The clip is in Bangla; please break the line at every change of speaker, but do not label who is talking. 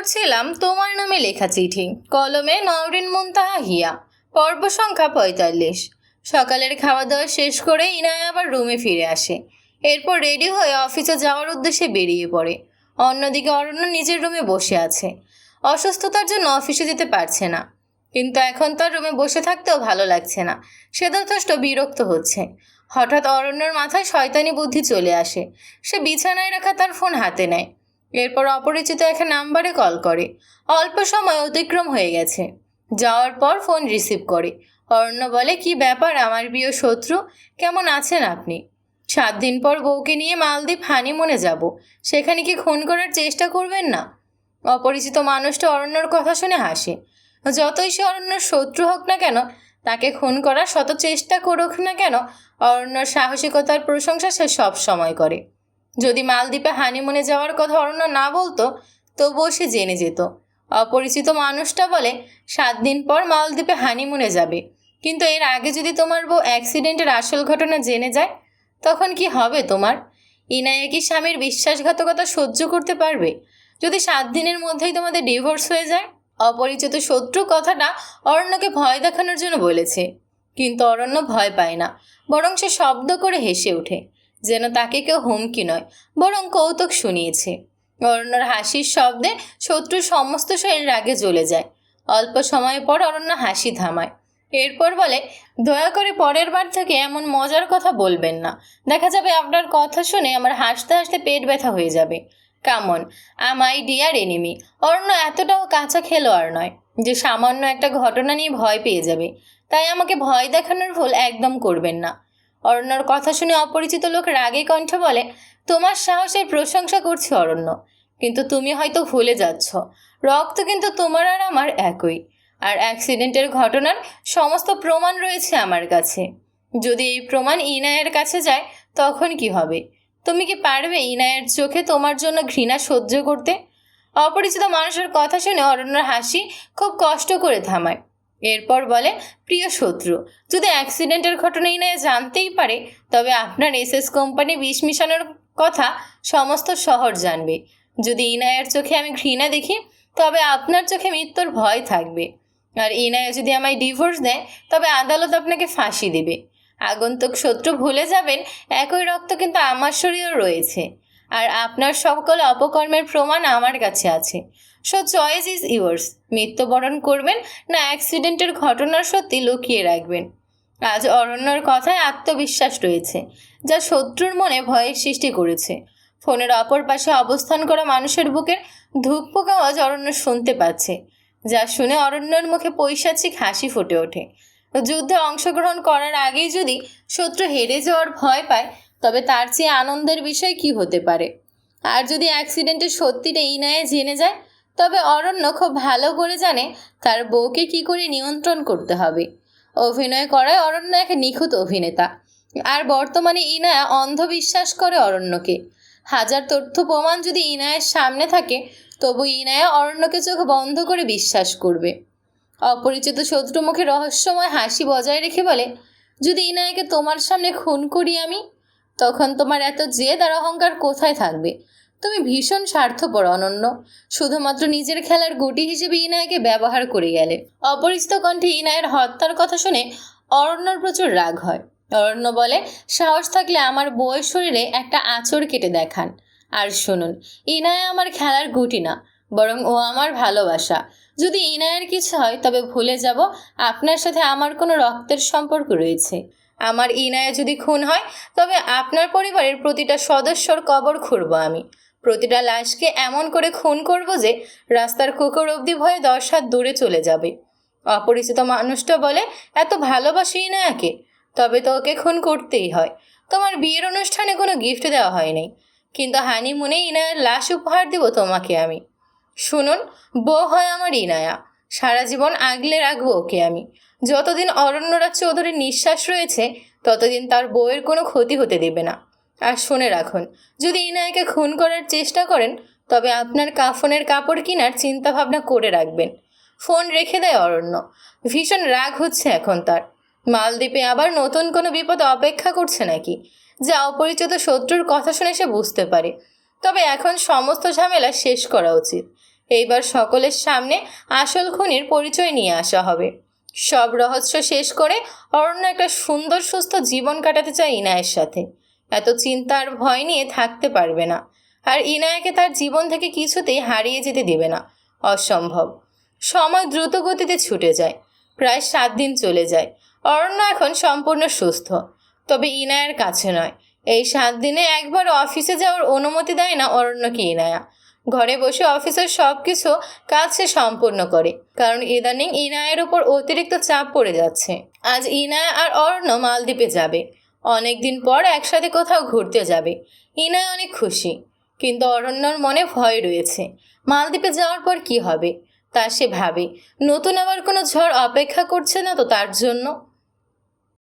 পড়ছিলাম তোমার নামে লেখা চিঠি, কলমে নওরিন মুনতাহা হিয়া। পর্ব সংখ্যা ৪৫। সকালের খাওয়া দাওয়া শেষ করে ইনায়া আবার রুমে ফিরে আসে। এরপর রেডি হয়ে অফিসে যাওয়ার উদ্দেশ্যে বেরিয়ে পড়ে। অন্যদিকে অরণ্য নিজের রুমে বসে আছে। অসুস্থতার জন্য অফিসে যেতে পারছে না, কিন্তু এখন তার রুমে বসে থাকতেও ভালো লাগছে না। সে যথেষ্ট বিরক্ত হচ্ছে। হঠাৎ অরণ্যর মাথায় শয়তানি বুদ্ধি চলে আসে। সে বিছানায় রাখা তার ফোন হাতে নেয়। এরপর অপরিচিত এক নাম্বারে কল করে। অল্প সময় অতিক্রম হয়ে গেছে। যাওয়ার পর ফোন রিসিভ করে। অরণ্য বলে, কি ব্যাপার আমার প্রিয় শত্রু, কেমন আছেন আপনি? 7 দিন পর বউকে নিয়ে মালদ্বীপ হানিমুনে যাব, সেখানে কি খুন করার চেষ্টা করবেন না? অপরিচিত মানুষটা অরণ্যর কথা শুনে হাসে। যতই সে অরণ্যর শত্রু হোক না কেন, তাকে খুন করার শত চেষ্টা করুক না কেন, অরণ্যর সাহসিকতার প্রশংসা সে সব সময় করে। যদি মালদ্বীপে হানিমুনে যাওয়ার কথা অরণ্য না বলতো, তবুও সে জেনে যেত। অপরিচিত মানুষটা বলে, 7 দিন পর মালদ্বীপে হানিমুনে যাবে, কিন্তু এর আগে যদি তোমার বউ অ্যাক্সিডেন্টের আসল ঘটনা জেনে যায়, তখন কি হবে তোমার? ইনায়া কি স্বামীর বিশ্বাসঘাতকতা সহ্য করতে পারবে যদি 7 দিনের মধ্যেই তোমাদের ডিভোর্স হয়ে যায়? অপরিচিত শত্রু কথাটা অরণ্যকে ভয় দেখানোর জন্য বলেছে, কিন্তু অরণ্য ভয় পায় না, বরং সে শব্দ করে হেসে ওঠে, যেন তাকে কেউ হুমকি নয়, বরং কৌতুক শুনিয়েছে। অরণ্যর হাসির শব্দে শত্রুর সমস্ত শরীর রাগে জ্বলে যায়। অল্প সময় পর অরণ্য হাসি থামায়। এরপর বলে, দয়া করে পরের বার থেকে এমন মজার কথা বলবেন না। দেখা যাবে আপনার কথা শুনে আমার হাসতে হাসতে পেট ব্যথা হয়ে যাবে। Come on, my dear enemy. Aranya এতটাও কাঁচা খেলোয়াড় নয় যে সামান্য একটা ঘটনা নিয়ে ভয় পেয়ে যাবে। তাই আমাকে ভয় দেখানোর ভুল একদম করবেন না। অরণ্যর কথা শুনে অপরিচিত লোক রাগে কণ্ঠে বলে, তোমার সাহসের প্রশংসা করছি অরণ্য, কিন্তু তুমি হয়তো ভুলে যাচ্ছ, রক্ত কিন্তু তোমার আর আমার একই। আর অ্যাক্সিডেন্টের ঘটনার সমস্ত প্রমাণ রয়েছে আমার কাছে। যদি এই প্রমাণ ইনায়ের কাছে যায়, তখন কি হবে? তুমি কি পারবে ইনায়ের চোখে তোমার জন্য ঘৃণা সহ্য করতে? অপরিচিত মানুষের কথা শুনে অরণ্যর হাসি খুব কষ্ট করে থামায়। এরপর বলে, প্রিয় শত্রু, যদি অ্যাক্সিডেন্টের ঘটনা ইনায়া জানতেই পারে, তবে আপনার এসএস কোম্পানি বিষ মিশানোর কথা সমস্ত শহর জানবে। যদি ইনায়ের চোখে আমি ঘৃণা দেখি, তবে আপনার চোখে মৃত্যুর ভয় থাকবে। আর ইনায়া যদি আমায় ডিভোর্স দেয়, তবে আদালত আপনাকে ফাঁসি দেবে। আগন্তুক শত্রু ভুলে যাবেন, একই রক্ত কিন্তু আমার শরীরেও রয়েছে, আর আপনার সকল অপকর্মের প্রমাণ আমার কাছে আছে। So choice is yours. মৃত্যুবরণ করবেন না অ্যাক্সিডেন্টের ঘটনার সত্যি লুকিয়ে রাখবেন? আজ অরণ্যর কথায় আত্মবিশ্বাস রয়েছে, যা শত্রুর মনে ভয়ের সৃষ্টি করেছে। ফোনের অপর পাশে অবস্থান করা মানুষের বুকের ধুকপুক আওয়াজ অরণ্য শুনতে পাচ্ছে, যা শুনে অরণ্যর মুখে পৈশাচিক হাসি ফুটে ওঠে। যুদ্ধে অংশগ্রহণ করার আগেই যদি শত্রু হেরে যাওয়ার ভয় পায়, তবে তার চেয়ে আনন্দের বিষয় কি হতে পারে? আর যদি অ্যাক্সিডেন্টের সত্যিটা ইনায়ে জেনে যায়, তবে অরণ্য খুব ভালো করে জানে তার বউকে কি করে নিয়ন্ত্রণ করতে হবে। অভিনয় করায় অরণ্য এক নিখুঁত অভিনেতা, আর বর্তমানে ইনায়া অন্ধবিশ্বাস করে অরণ্যকে। হাজার তথ্য প্রমাণ যদি ইনায়ের সামনে থাকে, তবু ইনায়া অরণ্যকে চোখ বন্ধ করে বিশ্বাস করবে। অপরিচিত শত্রু মুখে রহস্যময় হাসি বজায় রেখে বলে, যদি ইনায়াকে তোমার সামনে খুন করি আমি, তখন তোমার এত জেদ আর অহংকার কোথায় থাকবে? তুমি ভীষণ স্বার্থপর অনন্য, শুধুমাত্র নিজের খেলার গুটি হিসেবে ইনায়াকে ব্যবহার করে গেলে। অপরিচিত কণ্ঠে ইনায়ের হত্যার কথা শুনে অরণ্যর প্রচুর রাগ হয়। অরণ্য বলে, সাহস থাকলে আমার বউয়ের শরীরে একটা আঁচড় কেটে দেখান। আর শুনুন, ইনায়া আমার খেলার গুটি না, বরং ও আমার ভালোবাসা। যদি ইনায়ের কিছু হয়, তবে ভুলে যাব আপনার সাথে আমার কোনো রক্তের সম্পর্ক রয়েছে। আমার ইনায়া যদি খুন হয়, তবে আপনার পরিবারের প্রতিটা সদস্যর কবর খুঁড়ব আমি। প্রতিটা লাশকে এমন করে খুন করব যে রাস্তার কুকুর অবধি ভয়ে 10 হাত দূরে চলে যাবে। অপরিচিত মানুষটা বলে, এত ভালোবাসি ইনায়াকে, তবে তো ওকে খুন করতেই হয়। তোমার বিয়ের অনুষ্ঠানে কোনো গিফট দেওয়া হয়নি, কিন্তু হানিমুনে ইনায়ার লাশ উপহার দেব তোমাকে আমি। শুনুন, বউ হয় আমার ইনায়া, সারা জীবন আগলে রাখবো ওকে আমি। যতদিন অরণ্যরাজ চৌধুরীর নিঃশ্বাস রয়েছে, ততদিন তার বউয়ের কোনো ক্ষতি হতে দেবে না। আর শুনে রাখুন, যদি ইনায়াকে খুন করার চেষ্টা করেন, তবে আপনার কাফনের কাপড় কেনার চিন্তাভাবনা করে রাখবেন। ফোন রেখে দেয় অরণ্য। ভীষণ রাগ হচ্ছে এখন তার। মালদ্বীপে আবার নতুন কোনো বিপদ অপেক্ষা করছে নাকি, যা অপরিচিত শত্রুর কথা শুনে সে বুঝতে পারে। তবে এখন সমস্ত ঝামেলা শেষ করা উচিত। এইবার সকলের সামনে আসল খুনির পরিচয় নিয়ে আসা হবে। সব রহস্য শেষ করে অরণ্য একটা সুন্দর সুস্থ জীবন কাটাতে চায় ইনায়ের সাথে। এত চিন্তার ভয় নিয়ে থাকতে পারবে না। আর ইনায়াকে তার জীবন থেকে কিছুতেই হারিয়ে যেতে দেবে না। অসম্ভব। সময় দ্রুত গতিতে ছুটে যায়। প্রায় 7 দিন চলে যায়। অরণ্য এখন সম্পূর্ণ সুস্থ, তবে ইনায়ার কাছে নয়। এই 7 দিনে একবার অফিসে যাওয়ার অনুমতি দেয় না অরণ্যকে ইনায়া। ঘরে বসে অফিসের সব কিছু কাজ সে সম্পূর্ণ করে, কারণ ইদানিং ইনায়ের উপর অতিরিক্ত চাপ পড়ে যাচ্ছে। আজ ইনায়া আর অরণ্য মালদ্বীপে যাবে। অনেকদিন পর একসাথে কোথাও ঘুরতে যাবে। ইনায়া অনেক খুশি, কিন্তু অরণ্যর মনে ভয় রয়েছে। মালদ্বীপে যাওয়ার পর কি হবে তা সে ভাবে। নতুন আবার কোনো ঝড় অপেক্ষা করছে না তো তার জন্য?